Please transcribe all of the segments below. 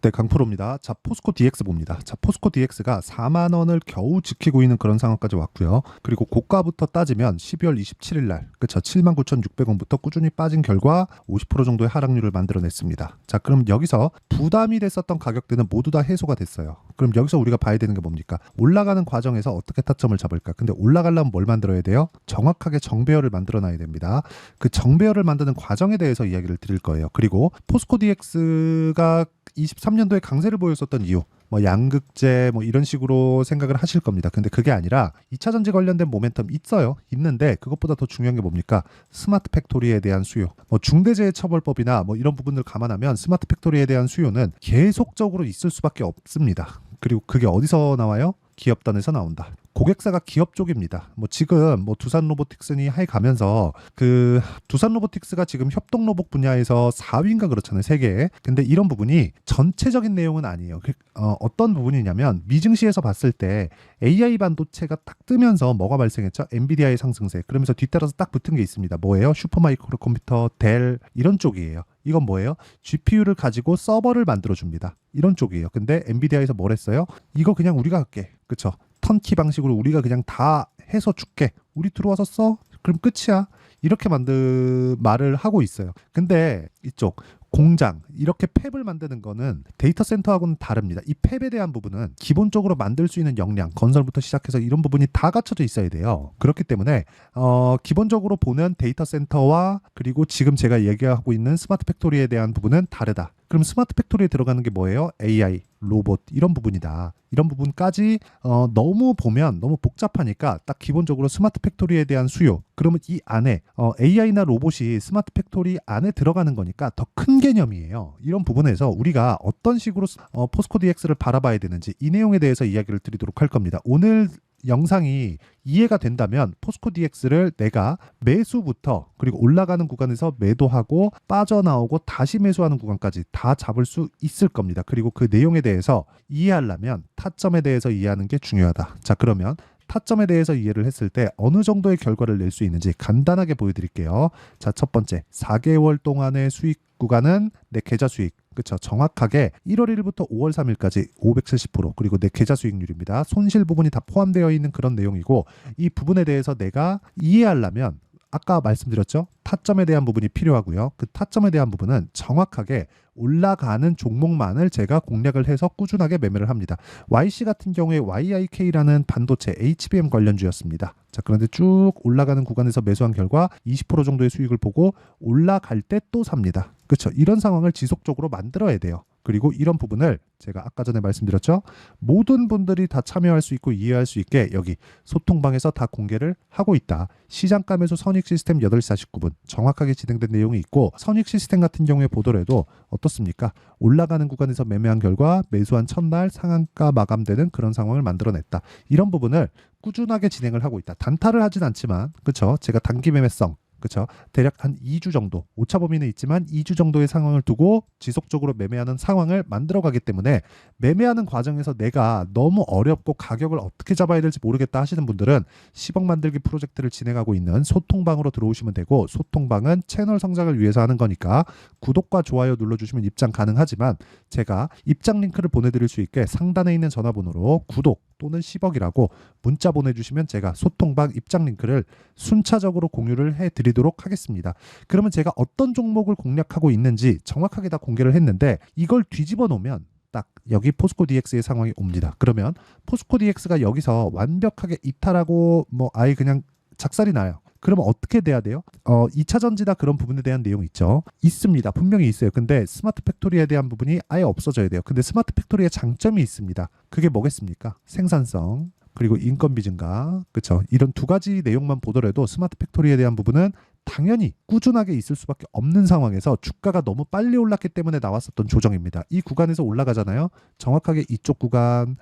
네, 강프로입니다. 자, 포스코 DX 봅니다. 자, 포스코 DX가 4만 원을 겨우 지키고 있는 그런 상황까지 왔고요. 그리고 고가부터 따지면 12월 27일 날, 그쵸, 79,600원부터 꾸준히 빠진 결과 50% 정도의 하락률을 만들어냈습니다. 자, 그럼 여기서 부담이 됐었던 가격대는 모두 다 해소가 됐어요. 그럼 여기서 우리가 봐야 되는 게 뭡니까? 올라가는 과정에서 어떻게 타점을 잡을까? 근데 올라가려면 뭘 만들어야 돼요? 정확하게 정배열을 만들어놔야 됩니다. 그 정배열을 만드는 과정에 대해서 이야기를 드릴 거예요. 그리고 포스코 DX가 23년도에 강세를 보였었던 이유, 뭐 양극재 뭐 이런 식으로 생각을 하실 겁니다. 근데 그게 아니라 2차 전지 관련된 모멘텀 있어요. 있는데 그것보다 더 중요한 게 뭡니까? 스마트 팩토리에 대한 수요. 뭐 중대재해처벌법이나 뭐 이런 부분들 감안하면 스마트 팩토리에 대한 수요는 계속적으로 있을 수밖에 없습니다. 그리고 그게 어디서 나와요? 기업단에서 나온다. 고객사가 기업 쪽입니다. 뭐 지금 뭐 두산 로보틱스니 하에 가면서 그 두산 로보틱스가 지금 협동 로봇 분야에서 4위인가 그렇잖아요, 세계에. 근데 이런 부분이 전체적인 내용은 아니에요. 어떤 부분이냐면 미증시에서 봤을 때 AI 반도체가 딱 뜨면서 뭐가 발생했죠? 엔비디아의 상승세. 그러면서 뒤따라서 딱 붙은 게 있습니다. 뭐예요? 슈퍼마이크로 컴퓨터, 델 이런 쪽이에요. 이건 뭐예요? GPU를 가지고 서버를 만들어줍니다. 이런 쪽이에요. 근데 엔비디아에서 뭘 했어요? 이거 그냥 우리가 할게. 그쵸? 턴키 방식으로 우리가 그냥 다 해서 줄게. 우리 들어와서 써? 그럼 끝이야. 이렇게 말을 하고 있어요. 근데 이쪽 공장, 이렇게 팹을 만드는 거는 데이터 센터하고는 다릅니다. 이 팹에 대한 부분은 기본적으로 만들 수 있는 역량, 건설부터 시작해서 이런 부분이 다 갖춰져 있어야 돼요. 그렇기 때문에 기본적으로 보는 데이터 센터와 그리고 지금 제가 얘기하고 있는 스마트 팩토리에 대한 부분은 다르다. 그럼 스마트 팩토리에 들어가는 게 뭐예요? AI, 로봇 이런 부분이다. 이런 부분까지 너무 보면 너무 복잡하니까 딱 기본적으로 스마트 팩토리에 대한 수요. 그러면 이 안에 AI나 로봇이 스마트 팩토리 안에 들어가는 거니까 더 큰 개념이에요. 이런 부분에서 우리가 어떤 식으로 포스코 DX를 바라봐야 되는지 이 내용에 대해서 이야기를 드리도록 할 겁니다. 오늘 영상이 이해가 된다면 포스코 DX를 내가 매수부터 그리고 올라가는 구간에서 매도하고 빠져나오고 다시 매수하는 구간까지 다 잡을 수 있을 겁니다. 그리고 그 내용에 대해서 이해하려면 타점에 대해서 이해하는 게 중요하다. 자, 그러면 타점에 대해서 이해를 했을 때 어느 정도의 결과를 낼 수 있는지 간단하게 보여드릴게요. 자, 첫 번째 4개월 동안의 수익 구간은 내 계좌 수익. 그렇죠. 정확하게 1월 1일부터 5월 3일까지 570% 그리고 내 계좌 수익률입니다. 손실 부분이 다 포함되어 있는 그런 내용이고 이 부분에 대해서 내가 이해하려면 아까 말씀드렸죠. 타점에 대한 부분이 필요하고요. 그 타점에 대한 부분은 정확하게 올라가는 종목만을 제가 공략을 해서 꾸준하게 매매를 합니다. YC 같은 경우에 YIK라는 반도체 HBM 관련주였습니다. 자, 그런데 쭉 올라가는 구간에서 매수한 결과 20% 정도의 수익을 보고 올라갈 때 또 삽니다. 그렇죠. 이런 상황을 지속적으로 만들어야 돼요. 그리고 이런 부분을 제가 아까 전에 말씀드렸죠. 모든 분들이 다 참여할 수 있고 이해할 수 있게 여기 소통방에서 다 공개를 하고 있다. 시장가 매수 선익 시스템 8시 49분 정확하게 진행된 내용이 있고 선익 시스템 같은 경우에 보더라도 어떻습니까? 올라가는 구간에서 매매한 결과 매수한 첫날 상한가 마감되는 그런 상황을 만들어냈다. 이런 부분을 꾸준하게 진행을 하고 있다. 단타를 하진 않지만 그렇죠. 제가 단기 매매성 그렇죠. 대략 한 2주 정도, 오차 범위는 있지만 2주 정도의 상황을 두고 지속적으로 매매하는 상황을 만들어가기 때문에 매매하는 과정에서 내가 너무 어렵고 가격을 어떻게 잡아야 될지 모르겠다 하시는 분들은 10억 만들기 프로젝트를 진행하고 있는 소통방으로 들어오시면 되고 소통방은 채널 성장을 위해서 하는 거니까 구독과 좋아요 눌러주시면 입장 가능하지만 제가 입장 링크를 보내드릴 수 있게 상단에 있는 전화번호로 구독 또는 10억이라고 문자 보내주시면 제가 소통방 입장 링크를 순차적으로 공유를 해드리도록 하겠습니다. 그러면 제가 어떤 종목을 공략하고 있는지 정확하게 다 공개를 했는데 이걸 뒤집어 놓으면 딱 여기 포스코 DX의 상황이 옵니다. 그러면 포스코 DX가 여기서 완벽하게 이탈하고 뭐 아예 그냥 작살이 나요. 그러면 어떻게 돼야 돼요? 2차 전지다 그런 부분에 대한 내용 있죠. 있습니다. 분명히 있어요. 근데 스마트 팩토리에 대한 부분이 아예 없어져야 돼요. 근데 스마트 팩토리의 장점이 있습니다. 그게 뭐겠습니까? 생산성 그리고 인건비 증가. 그렇죠. 이런 두 가지 내용만 보더라도 스마트 팩토리에 대한 부분은 당연히 꾸준하게 있을 수밖에 없는 상황에서 주가가 너무 빨리 올랐기 때문에 나왔었던 조정입니다. 이 구간에서 올라가잖아요. 정확하게 이쪽 구간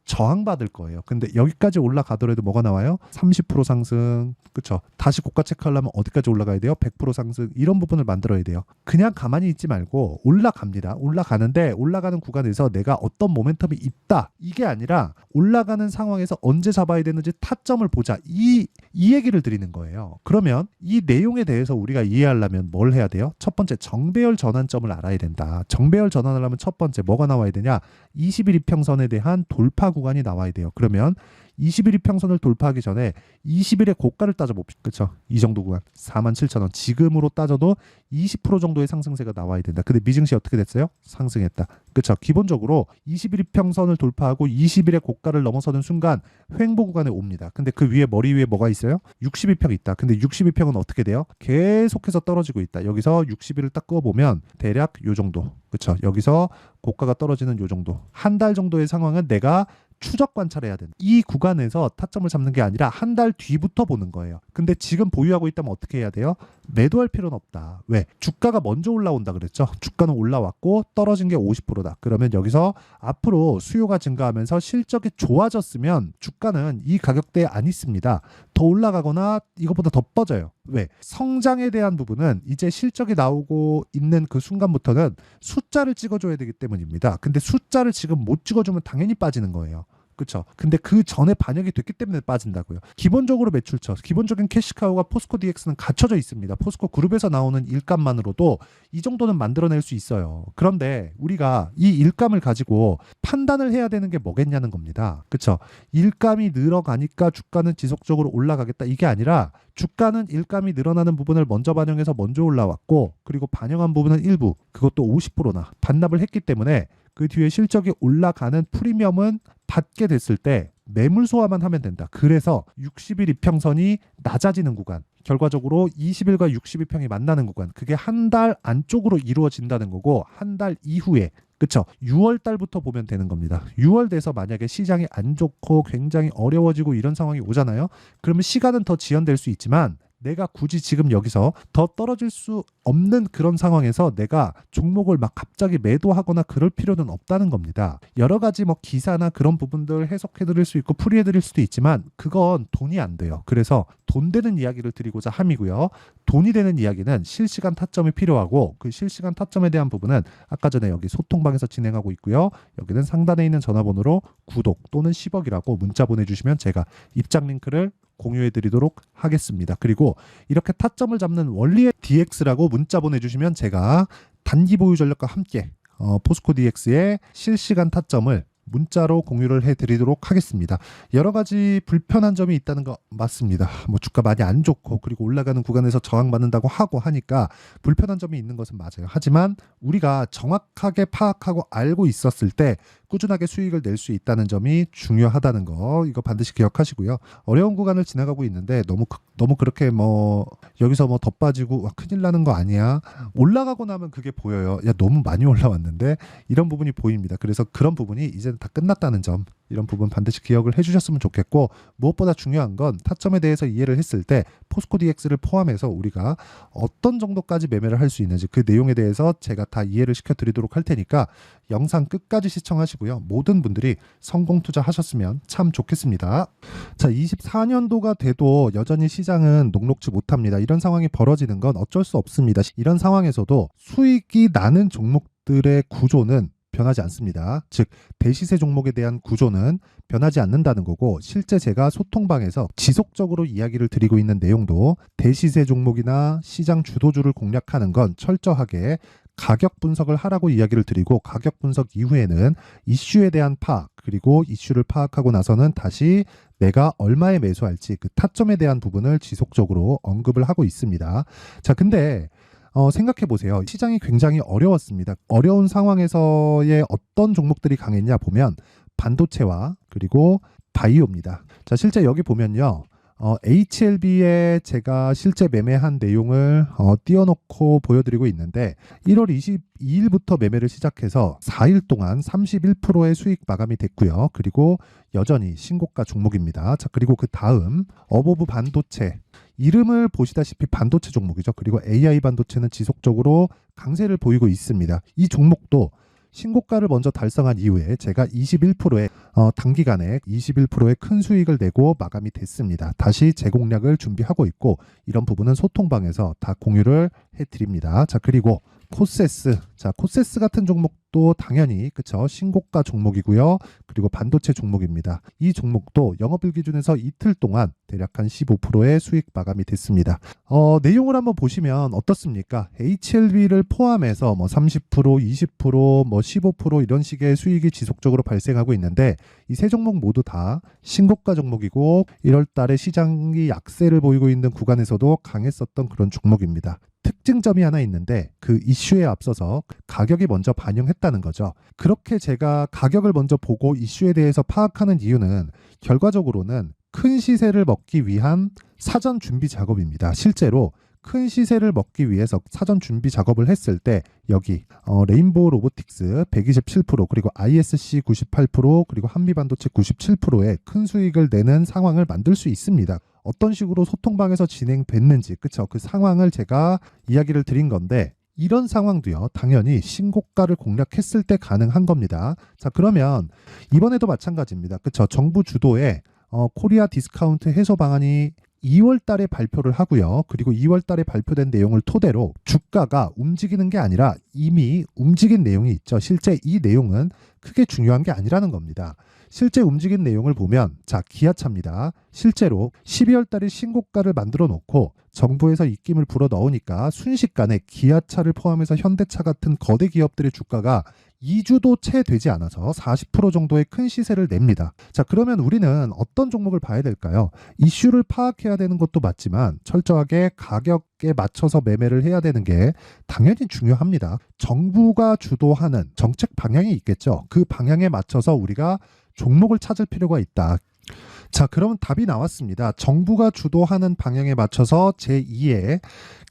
저항받을 거예요. 근데 여기까지 올라가더라도 뭐가 나와요? 30% 상승, 그렇죠? 다시 고가 체크하려면 어디까지 올라가야 돼요? 100% 상승, 이런 부분을 만들어야 돼요. 그냥 가만히 있지 말고 올라갑니다. 올라가는데 올라가는 구간에서 내가 어떤 모멘텀이 있다, 이게 아니라 올라가는 상황에서 언제 잡아야 되는지 타점을 보자. 이 이 얘기를 드리는 거예요. 그러면 이 내용에 대해서 우리가 이해하려면 뭘 해야 돼요? 첫 번째, 정배열 전환점을 알아야 된다. 정배열 전환을 하면 첫 번째 뭐가 나와야 되냐? 21 이평선에 대한 돌파 구간이 나와야 돼요. 그러면 21 이평선을 돌파하기 전에 20일의 고가를 따져봅시다. 그렇죠? 이 정도 구간 47,000원. 지금으로 따져도 20% 정도의 상승세가 나와야 된다. 근데 미증시 어떻게 됐어요? 상승했다. 그렇죠? 기본적으로 21 이평선을 돌파하고 20일의 고가를 넘어서는 순간 횡보 구간에 옵니다. 근데 그 위에 머리 위에 뭐가 있어요? 62평 있다. 근데 62평은 어떻게 돼요? 계속해서 떨어지고 있다. 여기서 60일을 딱 그어보면 대략 요 정도. 그렇죠? 여기서 고가가 떨어지는 요 정도. 한 달 정도의 상황은 내가 추적 관찰해야 된다. 이 구간에서 타점을 잡는 게 아니라 한 달 뒤부터 보는 거예요. 근데 지금 보유하고 있다면 어떻게 해야 돼요? 매도할 필요는 없다. 왜? 주가가 먼저 올라온다 그랬죠? 주가는 올라왔고 떨어진 게 50%다. 그러면 여기서 앞으로 수요가 증가하면서 실적이 좋아졌으면 주가는 이 가격대에 안 있습니다. 더 올라가거나 이것보다 더 뻗어요. 왜? 성장에 대한 부분은 이제 실적이 나오고 있는 그 순간부터는 숫자를 찍어줘야 되기 때문입니다. 근데 숫자를 지금 못 찍어주면 당연히 빠지는 거예요. 그렇죠. 근데 그 전에 반영이 됐기 때문에 빠진다고요. 기본적으로 매출처, 기본적인 캐시카우가 포스코 DX는 갖춰져 있습니다. 포스코 그룹에서 나오는 일감만으로도 이 정도는 만들어낼 수 있어요. 그런데 우리가 이 일감을 가지고 판단을 해야 되는 게 뭐겠냐는 겁니다. 그렇죠. 일감이 늘어가니까 주가는 지속적으로 올라가겠다. 이게 아니라 주가는 일감이 늘어나는 부분을 먼저 반영해서 먼저 올라왔고, 그리고 반영한 부분은 일부, 그것도 50%나 반납을 했기 때문에 그 뒤에 실적이 올라가는 프리미엄은 받게 됐을 때 매물 소화만 하면 된다. 그래서 60일 이평선이 낮아지는 구간, 결과적으로 20일과 62평이 만나는 구간, 그게 한 달 안쪽으로 이루어진다는 거고, 한 달 이후에, 그쵸? 6월 달부터 보면 되는 겁니다. 6월 돼서 만약에 시장이 안 좋고 굉장히 어려워지고 이런 상황이 오잖아요. 그러면 시간은 더 지연될 수 있지만 내가 굳이 지금 여기서 더 떨어질 수 없는 그런 상황에서 내가 종목을 막 갑자기 매도하거나 그럴 필요는 없다는 겁니다. 여러 가지 뭐 기사나 그런 부분들 해석해 드릴 수 있고 풀이해 드릴 수도 있지만 그건 돈이 안 돼요. 그래서 돈 되는 이야기를 드리고자 함이고요. 돈이 되는 이야기는 실시간 타점이 필요하고, 그 실시간 타점에 대한 부분은 아까 전에 여기 소통방에서 진행하고 있고요. 여기는 상단에 있는 전화번호로 구독 또는 10억이라고 문자 보내주시면 제가 입장 링크를 공유해 드리도록 하겠습니다. 그리고 이렇게 타점을 잡는 원리의 DX라고 문자 보내주시면 제가 단기 보유 전략과 함께 포스코 DX의 실시간 타점을 문자로 공유를 해드리도록 하겠습니다. 여러 가지 불편한 점이 있다는 거 맞습니다. 뭐 주가 많이 안 좋고 그리고 올라가는 구간에서 저항받는다고 하고 하니까 불편한 점이 있는 것은 맞아요. 하지만 우리가 정확하게 파악하고 알고 있었을 때 꾸준하게 수익을 낼 수 있다는 점이 중요하다는 거, 이거 반드시 기억하시고요. 어려운 구간을 지나가고 있는데 너무 그렇게 뭐 여기서 뭐 더 빠지고 와, 큰일 나는 거 아니야? 올라가고 나면 그게 보여요. 야, 너무 많이 올라왔는데, 이런 부분이 보입니다. 그래서 그런 부분이 이제는 다 끝났다는 점, 이런 부분 반드시 기억을 해주셨으면 좋겠고, 무엇보다 중요한 건 타점에 대해서 이해를 했을 때 포스코 DX를 포함해서 우리가 어떤 정도까지 매매를 할 수 있는지 그 내용에 대해서 제가 다 이해를 시켜드리도록 할 테니까 영상 끝까지 시청하시고요. 모든 분들이 성공 투자하셨으면 참 좋겠습니다. 자, 24년도가 돼도 여전히 시장은 녹록지 못합니다. 이런 상황이 벌어지는 건 어쩔 수 없습니다. 이런 상황에서도 수익이 나는 종목들의 구조는 변하지 않습니다. 즉 대시세 종목에 대한 구조는 변하지 않는다는 거고, 실제 제가 소통방에서 지속적으로 이야기를 드리고 있는 내용도 대시세 종목이나 시장 주도주를 공략하는 건 철저하게 가격 분석을 하라고 이야기를 드리고, 가격 분석 이후에는 이슈에 대한 파악, 그리고 이슈를 파악하고 나서는 다시 내가 얼마에 매수할지 그 타점에 대한 부분을 지속적으로 언급을 하고 있습니다. 자, 근데 생각해 보세요. 시장이 굉장히 어려웠습니다. 어려운 상황에서의 어떤 종목들이 강했냐 보면 반도체와 그리고 바이오입니다. 자, 실제 여기 보면요. HLB에 제가 실제 매매한 내용을 띄워놓고 보여드리고 있는데, 1월 22일부터 매매를 시작해서 4일 동안 31%의 수익 마감이 됐고요. 그리고 여전히 신고가 종목입니다. 자, 그리고 그 다음 어보브 반도체, 이름을 보시다시피 반도체 종목이죠. 그리고 AI 반도체는 지속적으로 강세를 보이고 있습니다. 이 종목도 신고가를 먼저 달성한 이후에 제가 21%의 단기간에 21%의 큰 수익을 내고 마감이 됐습니다. 다시 재공략을 준비하고 있고, 이런 부분은 소통방에서 다 공유를 해드립니다. 자, 그리고 코세스, 자, 코세스 같은 종목 종목도 당연히 그쵸 신고가 종목이고요. 그리고 반도체 종목입니다. 이 종목도 영업일 기준에서 이틀 동안 대략 한 15%의 수익 마감이 됐습니다. 내용을 한번 보시면 어떻습니까? HLB를 포함해서 뭐 30%, 20%, 뭐 15% 이런 식의 수익이 지속적으로 발생하고 있는데 이 세 종목 모두 다 신고가 종목이고 1월 달에 시장이 약세를 보이고 있는 구간에서도 강했었던 그런 종목입니다. 특징점이 하나 있는데 그 이슈에 앞서서 가격이 먼저 반영했다는 거죠. 그렇게 제가 가격을 먼저 보고 이슈에 대해서 파악하는 이유는 결과적으로는 큰 시세를 먹기 위한 사전 준비 작업입니다. 실제로 큰 시세를 먹기 위해서 사전 준비 작업을 했을 때 여기 레인보우 로보틱스 127% 그리고 ISC 98% 그리고 한미반도체 97%의 큰 수익을 내는 상황을 만들 수 있습니다. 어떤 식으로 소통방에서 진행됐는지 그쵸 그 상황을 제가 이야기를 드린 건데 이런 상황도요 당연히 신고가를 공략했을 때 가능한 겁니다. 자 그러면 이번에도 마찬가지입니다. 그쵸 정부 주도의 코리아 디스카운트 해소 방안이 2월 달에 발표를 하고요. 그리고 2월 달에 발표된 내용을 토대로 주가가 움직이는 게 아니라 이미 움직인 내용이 있죠. 실제 이 내용은 크게 중요한 게 아니라는 겁니다. 실제 움직인 내용을 보면 자 기아차입니다. 실제로 12월 달에 신고가를 만들어 놓고 정부에서 입김을 불어 넣으니까 순식간에 기아차를 포함해서 현대차 같은 거대 기업들의 주가가 2주도 채 되지 않아서 40% 정도의 큰 시세를 냅니다. 자, 그러면 우리는 어떤 종목을 봐야 될까요? 이슈를 파악해야 되는 것도 맞지만 철저하게 가격에 맞춰서 매매를 해야 되는 게 당연히 중요합니다. 정부가 주도하는 정책 방향이 있겠죠. 그 방향에 맞춰서 우리가 종목을 찾을 필요가 있다. 자, 그러면 답이 나왔습니다. 정부가 주도하는 방향에 맞춰서 제2의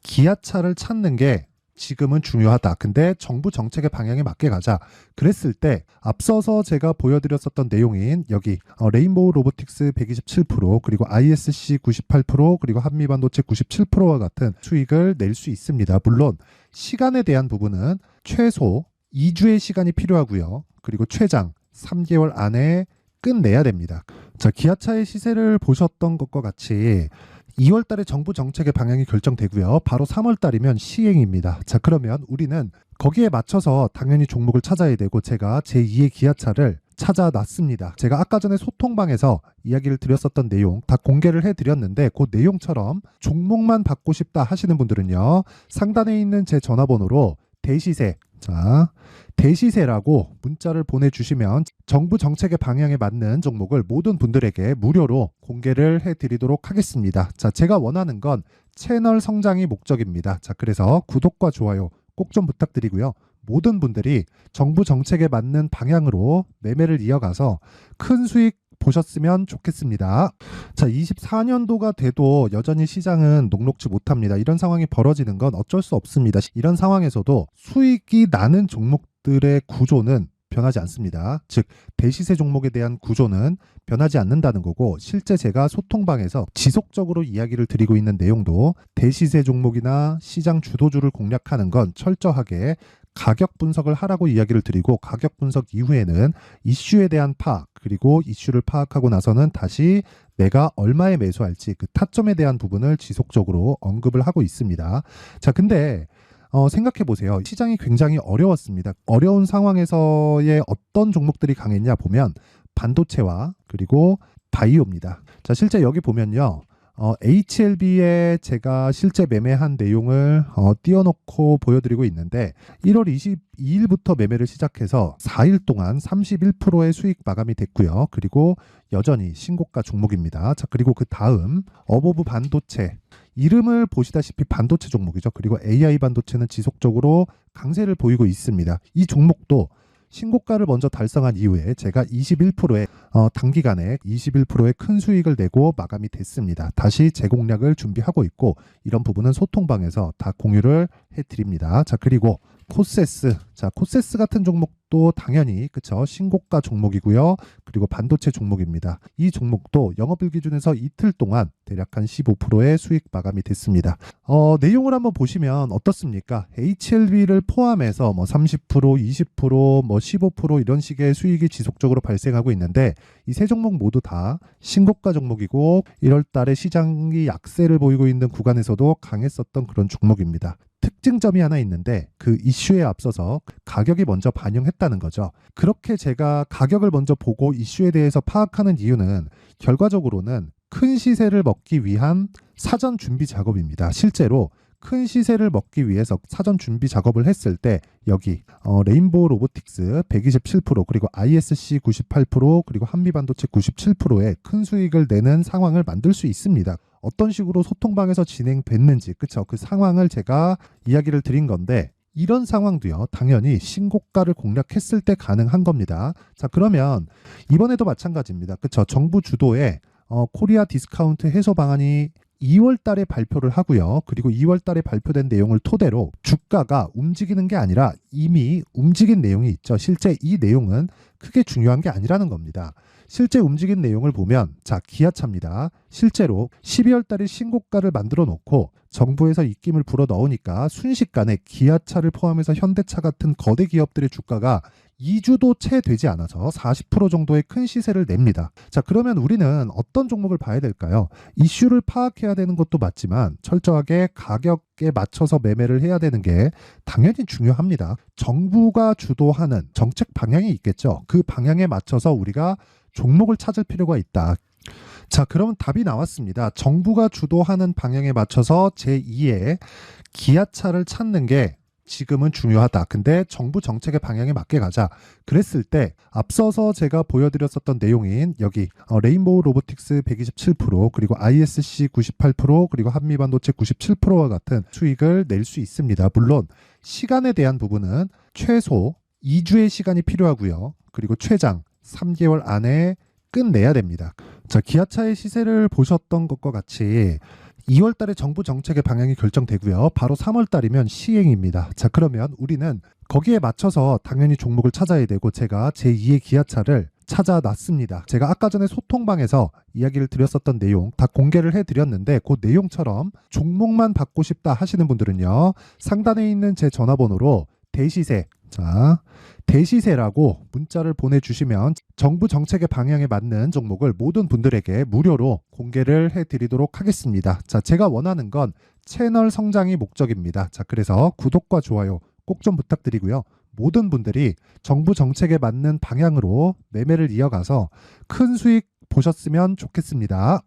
기아차를 찾는 게 지금은 중요하다. 근데 정부 정책의 방향에 맞게 가자. 그랬을 때 앞서서 제가 보여드렸었던 내용인 여기 레인보우 로보틱스 127% 그리고 ISC 98% 그리고 한미반도체 97%와 같은 수익을 낼 수 있습니다. 물론 시간에 대한 부분은 최소 2주의 시간이 필요하고요. 그리고 최장 3개월 안에 끝내야 됩니다. 자, 기아차의 시세를 보셨던 것과 같이 2월 달에 정부 정책의 방향이 결정되고요. 바로 3월 달이면 시행입니다. 자, 그러면 우리는 거기에 맞춰서 당연히 종목을 찾아야 되고 제가 제2의 기아차를 찾아놨습니다. 제가 아까 전에 소통방에서 이야기를 드렸었던 내용 다 공개를 해드렸는데 그 내용처럼 종목만 받고 싶다 하시는 분들은요. 상단에 있는 제 전화번호로 대시세 자 대시세라고 문자를 보내주시면 정부 정책의 방향에 맞는 종목을 모든 분들에게 무료로 공개를 해드리도록 하겠습니다. 자, 제가 원하는 건 채널 성장이 목적입니다. 자, 그래서 구독과 좋아요 꼭 좀 부탁드리고요. 모든 분들이 정부 정책에 맞는 방향으로 매매를 이어가서 큰 수익 보셨으면 좋겠습니다. 자, 24년도가 돼도 여전히 시장은 녹록지 못합니다. 이런 상황이 벌어지는 건 어쩔 수 없습니다. 이런 상황에서도 수익이 나는 종목들의 구조는 변하지 않습니다. 즉 대시세 종목에 대한 구조는 변하지 않는다는 거고 실제 제가 소통방에서 지속적으로 이야기를 드리고 있는 내용도 대시세 종목이나 시장 주도주를 공략하는 건 철저하게 가격 분석을 하라고 이야기를 드리고 가격 분석 이후에는 이슈에 대한 파악 그리고 이슈를 파악하고 나서는 다시 내가 얼마에 매수할지 그 타점에 대한 부분을 지속적으로 언급을 하고 있습니다. 자, 근데 생각해 보세요. 시장이 굉장히 어려웠습니다. 어려운 상황에서의 어떤 종목들이 강했냐 보면 반도체와 그리고 바이오입니다. 자, 실제 여기 보면요. HLB에 제가 실제 매매한 내용을 띄워놓고 보여드리고 있는데 1월 22일부터 매매를 시작해서 4일 동안 31%의 수익 마감이 됐고요. 그리고 여전히 신고가 종목입니다. 자, 그리고 그 다음 어보브 반도체 이름을 보시다시피 반도체 종목이죠. 그리고 AI 반도체는 지속적으로 강세를 보이고 있습니다. 이 종목도 신고가를 먼저 달성한 이후에 제가 21%의 단기간에 21%의 큰 수익을 내고 마감이 됐습니다. 다시 재공략을 준비하고 있고 이런 부분은 소통방에서 다 공유를 해드립니다. 자, 그리고 코세스. 자, 코세스 같은 종목도 종목도 당연히 그쵸 신고가 종목이고요. 그리고 반도체 종목입니다. 이 종목도 영업일 기준에서 이틀 동안 대략 한 15%의 수익 마감이 됐습니다. 내용을 한번 보시면 어떻습니까? HLB를 포함해서 뭐 30%, 20%, 뭐 15% 이런 식의 수익이 지속적으로 발생하고 있는데 이 세 종목 모두 다 신고가 종목이고 1월 달에 시장이 약세를 보이고 있는 구간에서도 강했었던 그런 종목입니다. 특징점이 하나 있는데 그 이슈에 앞서서 가격이 먼저 반영했다는 거죠. 그렇게 제가 가격을 먼저 보고 이슈에 대해서 파악하는 이유는 결과적으로는 큰 시세를 먹기 위한 사전 준비 작업입니다. 실제로 큰 시세를 먹기 위해서 사전 준비 작업을 했을 때 여기 레인보우 로보틱스 127% 그리고 ISC 98% 그리고 한미반도체 97%의 큰 수익을 내는 상황을 만들 수 있습니다. 어떤 식으로 소통방에서 진행됐는지 그쵸 그 상황을 제가 이야기를 드린 건데 이런 상황도요 당연히 신고가를 공략했을 때 가능한 겁니다. 자 그러면 이번에도 마찬가지입니다. 그쵸 정부 주도의 코리아 디스카운트 해소 방안이 2월 달에 발표를 하고요. 그리고 2월 달에 발표된 내용을 토대로 주가가 움직이는 게 아니라 이미 움직인 내용이 있죠. 실제 이 내용은 크게 중요한 게 아니라는 겁니다. 실제 움직인 내용을 보면 자 기아차입니다. 실제로 12월 달에 신고가를 만들어 놓고 정부에서 입김을 불어 넣으니까 순식간에 기아차를 포함해서 현대차 같은 거대 기업들의 주가가 2주도 채 되지 않아서 40% 정도의 큰 시세를 냅니다. 자, 그러면 우리는 어떤 종목을 봐야 될까요? 이슈를 파악해야 되는 것도 맞지만 철저하게 가격에 맞춰서 매매를 해야 되는 게 당연히 중요합니다. 정부가 주도하는 정책 방향이 있겠죠. 그 방향에 맞춰서 우리가 종목을 찾을 필요가 있다. 자, 그러면 답이 나왔습니다. 정부가 주도하는 방향에 맞춰서 제2의 기아차를 찾는 게 지금은 중요하다. 근데 정부 정책의 방향에 맞게 가자. 그랬을 때 앞서서 제가 보여드렸었던 내용인 여기 레인보우 로보틱스 127% 그리고 ISC 98% 그리고 한미반도체 97%와 같은 수익을 낼 수 있습니다. 물론 시간에 대한 부분은 최소 2주의 시간이 필요하고요. 그리고 최장 3개월 안에 끝내야 됩니다. 자, 기아차의 시세를 보셨던 것과 같이 2월 달에 정부 정책의 방향이 결정되고요. 바로 3월 달이면 시행입니다. 자, 그러면 우리는 거기에 맞춰서 당연히 종목을 찾아야 되고 제가 제2의 기아차를 찾아놨습니다. 제가 아까 전에 소통방에서 이야기를 드렸었던 내용 다 공개를 해드렸는데 그 내용처럼 종목만 받고 싶다 하시는 분들은요. 상단에 있는 제 전화번호로 대시세 자 대시세라고 문자를 보내주시면 정부 정책의 방향에 맞는 종목을 모든 분들에게 무료로 공개를 해드리도록 하겠습니다. 자, 제가 원하는 건 채널 성장이 목적입니다. 자, 그래서 구독과 좋아요 꼭 좀 부탁드리고요. 모든 분들이 정부 정책에 맞는 방향으로 매매를 이어가서 큰 수익 보셨으면 좋겠습니다.